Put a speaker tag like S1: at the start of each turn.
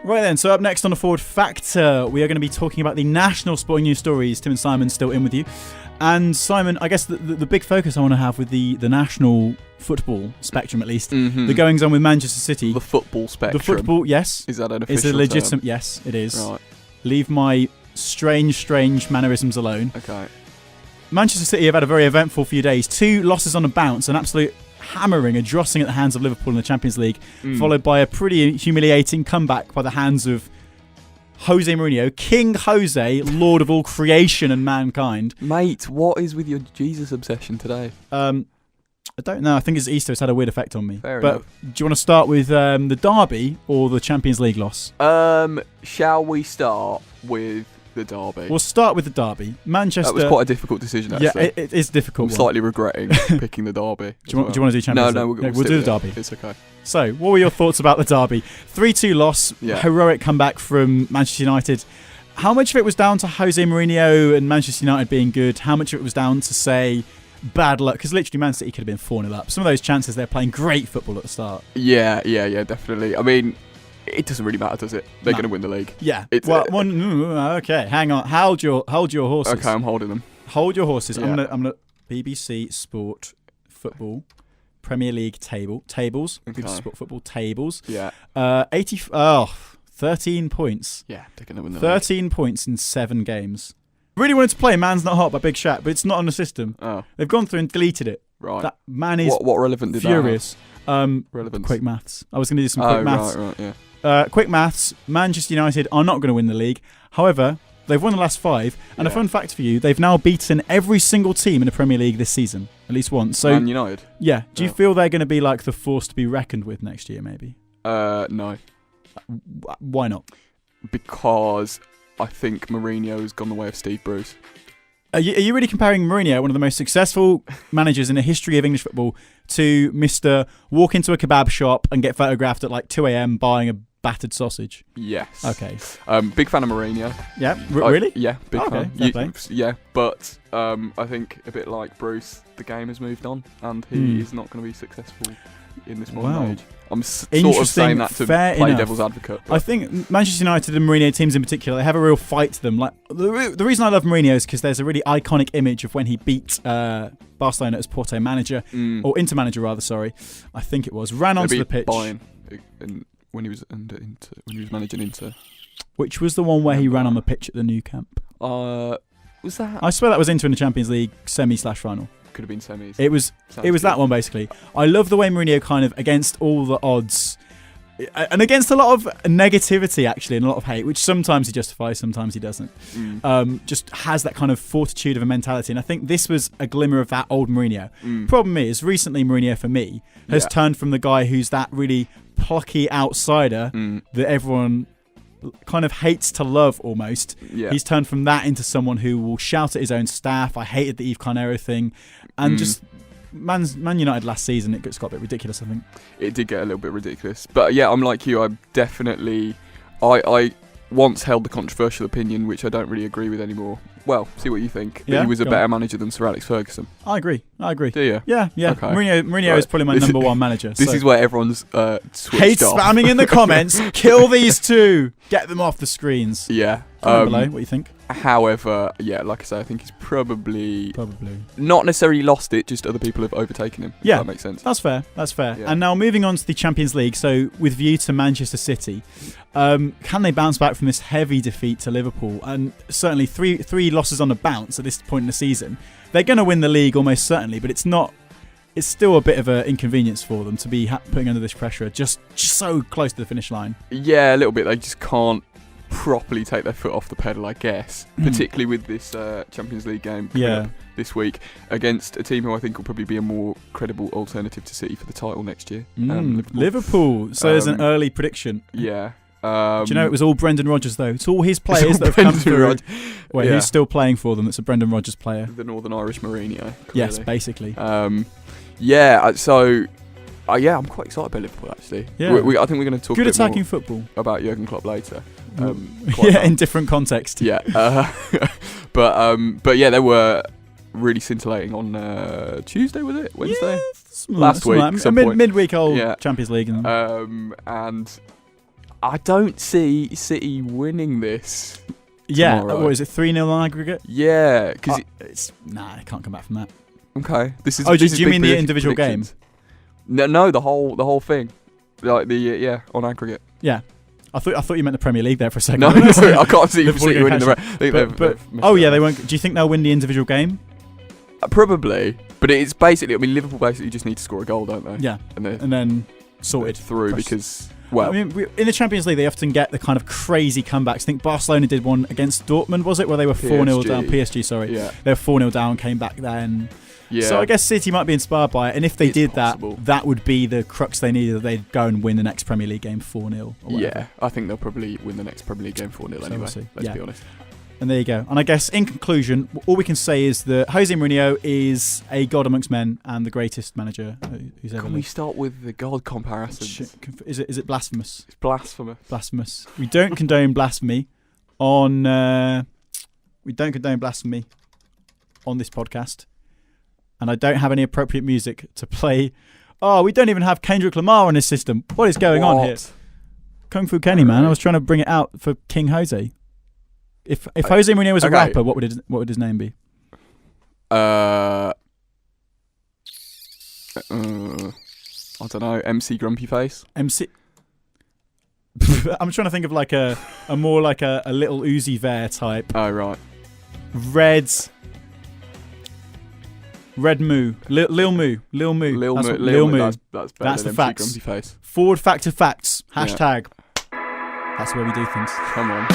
S1: Right then, so up next on the Forward Factor, we are going to be talking about the national sporting news stories. Tim and Simon still in with you. And Simon, I guess the big focus I want to have with the national football spectrum, at least, the goings on with Manchester City.
S2: The football spectrum.
S1: The football, yes.
S2: Is that an official
S1: It's a legitimate,
S2: term?
S1: yes, it is.
S2: Right.
S1: Leave my strange mannerisms alone.
S2: Okay.
S1: Manchester City have had a very eventful few days. 2 losses on a bounce, an absolute hammering, a drossing at the hands of Liverpool in the Champions League, followed by a pretty humiliating comeback by the hands of Jose Mourinho, King Jose, Lord of all creation and mankind.
S2: Mate, what is with your Jesus obsession today?
S1: I don't know. I think it's Easter. It's had a weird effect on me.
S2: Fair
S1: but
S2: enough.
S1: Do you want to start with the derby or the Champions League loss?
S2: Shall we start with the derby?
S1: We'll start with the derby. Manchester.
S2: That was quite a difficult decision, actually.
S1: Yeah, it is difficult.
S2: I'm slightly regretting picking the derby.
S1: Do you want to do Champions League?
S2: No, we'll
S1: do the derby.
S2: It's okay.
S1: So, what were your thoughts about the derby? 3-2 loss, heroic comeback from Manchester United. How much of it was down to Jose Mourinho and Manchester United being good? How much of it was down to, say, bad luck? Because literally Man City could have been 4-0 up. Some of those chances, they're playing great football at the start.
S2: Yeah, definitely. I mean, it doesn't really matter, does it? They're going to win the league.
S1: Yeah. Okay, hang on. Hold your horses.
S2: Okay, I'm holding them.
S1: Hold your horses.
S2: Yeah.
S1: I'm gonna BBC Sport Football Premier League tables.
S2: Okay.
S1: BBC Sport Football tables.
S2: Yeah.
S1: 13 points.
S2: Yeah, they're going to win the
S1: 13 points in 7 games. Really wanted to play Man's Not Hot by Big Shaq, but it's not on the system.
S2: Oh.
S1: They've gone through and deleted it.
S2: Right.
S1: That man is
S2: what relevant did
S1: furious.
S2: Relevance.
S1: Quick maths. I was going to do some quick maths.
S2: Right, yeah.
S1: Quick maths. Manchester United are not going to win the league. However, they've won the last 5. And a fun fact for you, they've now beaten every single team in the Premier League this season. At least once. So,
S2: Man United?
S1: Yeah. Do you feel they're going to be like the force to be reckoned with next year, maybe?
S2: No.
S1: Why not?
S2: Because I think Mourinho has gone the way of Steve Bruce.
S1: Are you really comparing Mourinho, one of the most successful managers in the history of English football, to Mr. Walk into a kebab shop and get photographed at like 2 a.m. buying a battered sausage?
S2: Yes.
S1: Okay.
S2: Big fan of Mourinho.
S1: Yeah, really?
S2: Yeah, big fan.
S1: Fair play.
S2: Yeah, but I think a bit like Bruce, the game has moved on and he is not going to be successful in this modern age. I'm sort of saying that to play devil's advocate.
S1: I think Manchester United and Mourinho teams in particular, they have a real fight to them. Like the reason I love Mourinho is because there's a really iconic image of when he beat Barcelona as Porto manager, or Inter manager rather. Sorry, I think it was ran onto the pitch.
S2: Bayern, when he was managing Inter,
S1: which was the one where he ran on the pitch at the new camp.
S2: Was that?
S1: I swear that was Inter in the Champions League semi/final.
S2: Could have been semis.
S1: It was that one basically. I love the way Mourinho kind of against all the odds and against a lot of negativity actually and a lot of hate, which sometimes he justifies, sometimes he doesn't. Just has that kind of fortitude of a mentality, and I think this was a glimmer of that old Mourinho. Problem is, recently Mourinho for me has turned from the guy who's that really plucky outsider that everyone kind of hates to love almost. He's turned from that into someone who will shout at his own staff. I hated the Yves Carnero thing, and just Man United last season, it just got a bit ridiculous, I think. It
S2: did get a little bit ridiculous, but yeah, I'm like you. I'm definitely I once held the controversial opinion, which I don't really agree with anymore. Well, see what you think. That he was a better manager than Sir Alex Ferguson.
S1: I agree. Do
S2: you?
S1: Yeah. Okay. Mourinho is probably my number one manager.
S2: This is where everyone's switched
S1: hate
S2: off.
S1: spamming in the comments. Kill these two. Get them off the screens.
S2: Yeah.
S1: Comment below what you think.
S2: However, yeah, like I say, I think he's probably not necessarily lost it, just other people have overtaken him.
S1: Yeah,
S2: if that makes sense.
S1: That's fair.
S2: Yeah.
S1: And now moving on to the Champions League, so with view to Manchester City, can they bounce back from this heavy defeat to Liverpool? And certainly three losses on the bounce at this point in the season. They're going to win the league almost certainly, but it's still a bit of an inconvenience for them to be putting under this pressure just so close to the finish line.
S2: Yeah, a little bit. They just can't properly take their foot off the pedal, I guess, particularly with this Champions League game this week against a team who I think will probably be a more credible alternative to City for the title next year.
S1: Liverpool. So there's an early prediction.
S2: Yeah.
S1: Do you know it was all Brendan Rodgers though? It's all his players that have come through. Wait, who's still playing for them? It's a Brendan Rodgers player.
S2: The Northern Irish Mourinho. Clearly.
S1: Yes, basically.
S2: So I'm quite excited about Liverpool actually.
S1: Yeah.
S2: I think we're going to talk
S1: good
S2: a bit
S1: attacking
S2: more
S1: football
S2: about Jurgen Klopp later.
S1: In different context.
S2: Yeah. But yeah, they were really scintillating on Tuesday, was it? Wednesday?
S1: Yeah,
S2: last week.
S1: Midweek Champions League.
S2: And I don't see City winning this.
S1: Yeah,
S2: tomorrow.
S1: what is it, 3-0 on aggregate?
S2: Yeah, because
S1: Nah, I can't come back from that.
S2: okay, this is.
S1: Oh,
S2: this
S1: do
S2: is
S1: you
S2: big
S1: mean the individual
S2: predictions. No, the whole thing, like the on aggregate.
S1: Yeah. I thought you meant the Premier League there for a second.
S2: No, I can't see
S1: Liverpool
S2: City winning the.
S1: They won't. Do you think they'll win the individual game?
S2: Probably, but it's basically. I mean, Liverpool basically just need to score a goal, don't they?
S1: Yeah, and then sorted
S2: through because. Well,
S1: I mean, in the Champions League, they often get the kind of crazy comebacks. I think Barcelona did one against Dortmund, was it, where they were 4-0 down? PSG, sorry.
S2: Yeah.
S1: They were 4-0 down, came back then.
S2: Yeah.
S1: So I guess City might be inspired by it, and if they did
S2: possible.
S1: that would be the crux they needed. They'd go and win the next Premier League game 4-0.
S2: Yeah, I think they'll probably win the next Premier League game 4-0 anyway. Let's be honest.
S1: And there you go. And I guess in conclusion, all we can say is that Jose Mourinho is a god amongst men and the greatest manager who's ever lived.
S2: Can we start with the god comparisons?
S1: Is it blasphemous?
S2: It's blasphemous.
S1: Blasphemous. We don't condone blasphemy on. We don't condone blasphemy on this podcast, and I don't have any appropriate music to play. Oh, we don't even have Kendrick Lamar on this system. What is going on here? Kung Fu Kenny, man. I was trying to bring it out for King Jose. If Jose Mourinho was a rapper, what would his name be?
S2: I don't know. MC Grumpy Face.
S1: MC. I'm trying to think of like a more like a little Uzi Vert type.
S2: Oh right.
S1: Red Mou. Lil Mou. Lil Mou.
S2: Lil Mou. That's better
S1: That's
S2: than
S1: the
S2: MC
S1: facts.
S2: Grumpy Face.
S1: Forward factor facts. Hashtag. That's where we do things.
S2: Come on.